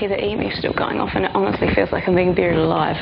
hear the emu still going off, and it honestly feels like I'm being buried alive.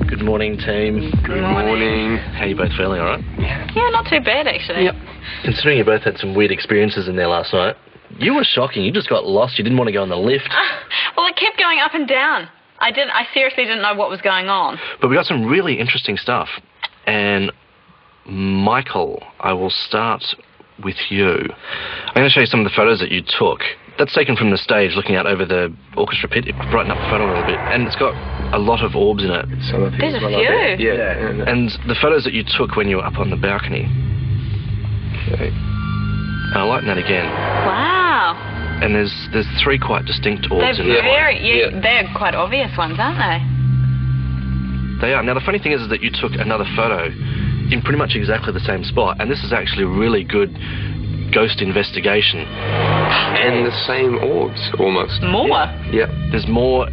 Good morning, team. Good morning. How are you both feeling, alright? Yeah, not too bad, actually. Yep. Considering you both had some weird experiences in there last night, you were shocking. You just got lost. You didn't want to go on the lift. Well, it kept going up and down. I seriously didn't know what was going on. But we got some really interesting stuff. And Michael, I will start with you. I'm going to show you some of the photos that you took. That's taken from the stage, looking out over the orchestra pit. It brightened up the photo a little bit, and it's got a lot of orbs in it. There's a few. Yeah. And the photos that you took when you were up on the balcony. Okay. And I like that again. Wow. And there's three quite distinct orbs They're in there. they're quite obvious ones, aren't they? They are. Now, the funny thing is that you took another photo in pretty much exactly the same spot, and this is actually really good ghost investigation. And the same orbs, almost. More? Yep. There's more,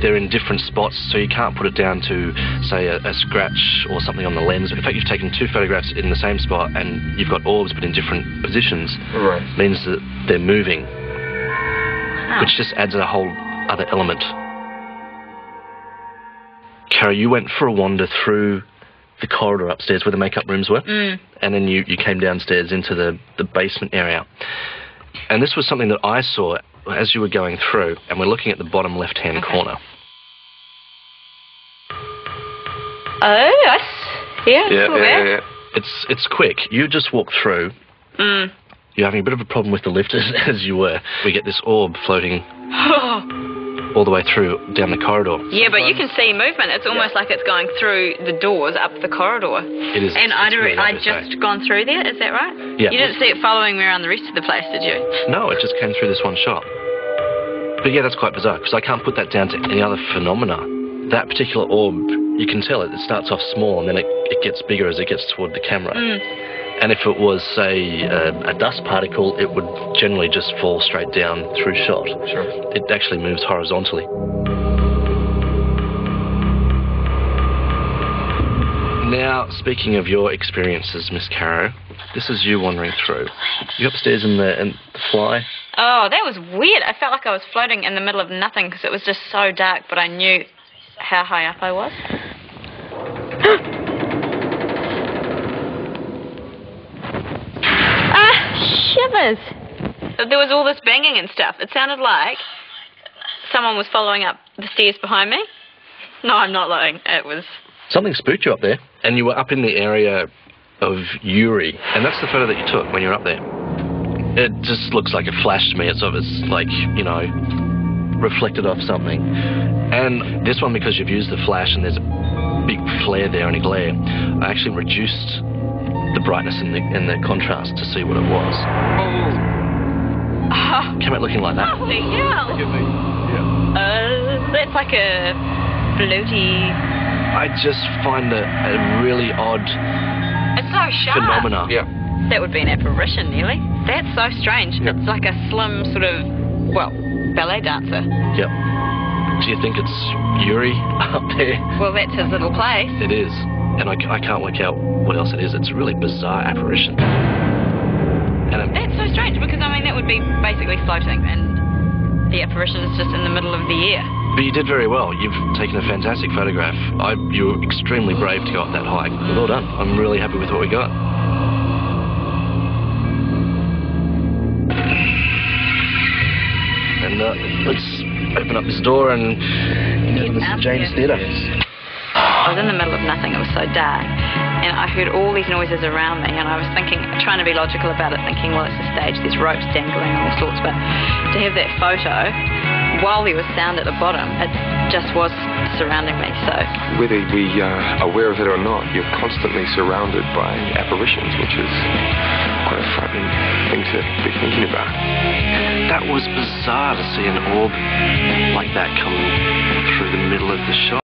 they're in different spots, so you can't put it down to, say, a scratch or something on the lens. In fact, you've taken two photographs in the same spot, and you've got orbs but in different positions. Right. Means that they're moving, Wow. which just adds a whole other element. Cara, you went for a wander through the corridor upstairs where the makeup rooms were, and then you came downstairs into the basement area. And this was something that I saw as you were going through, and we're looking at the bottom left-hand corner. Oh, yes. Yeah. It's quick. You just walk through. You're having a bit of a problem with the lift as you were. We get this orb floating all the way through down the corridor. Yeah, but you can see movement. It's almost like it's going through the doors up the corridor. It is. And it's really I'd lovely to just say. gone through there, is that right? Yeah. You didn't see it following me around the rest of the place, did you? No, it just came through this one shot. But yeah, that's quite bizarre, because I can't put that down to any other phenomena. That particular orb, you can tell it starts off small and then it gets bigger as it gets toward the camera. And if it was, say, a dust particle, it would generally just fall straight down through shot. Sure. It actually moves horizontally. Now, speaking of your experiences, Miss Caro, this is you wandering through. You upstairs in the fly? Oh, that was weird. I felt like I was floating in the middle of nothing because it was just so dark, but I knew how high up I was. Shivers. There was all this banging and stuff. It sounded like someone was following up the stairs behind me. No, I'm not lying. It was... Something spooked you up there, and you were up in the area of Uri, and that's the photo that you took when you were up there. It just looks like a flash to me. It's like, you know, reflected off something. And this one, because you've used the flash and there's a big flare there and a glare, I actually reduced the brightness and the contrast to see what it was. Came out looking like that. Holy hell! That's like a floaty... I just find it a really odd It's so sharp. phenomena. Yeah. That would be an apparition, nearly. That's so strange. Yeah. It's like a slim sort of, well, ballet dancer. Yep. Do you think it's Uri up there? Well, that's his little place. It is. And I can't work out what else it is. It's a really bizarre apparition. And That's so strange because, I mean, that would be basically floating and the apparition is just in the middle of the air. but you did very well. You've taken a fantastic photograph. You were extremely brave to go up that high. Well done. I'm really happy with what we got. And let's open up this door and get into St James Theatre. I was in the middle of nothing. It was so dark. And I heard all these noises around me, and I was thinking, trying to be logical about it, thinking, well, it's a stage, there's ropes dangling and all sorts, but to have that photo, while there was sound at the bottom, it just was surrounding me, so... Whether we are aware of it or not, you're constantly surrounded by apparitions, which is quite a frightening thing to be thinking about. That was bizarre to see an orb like that come through the middle of the shot.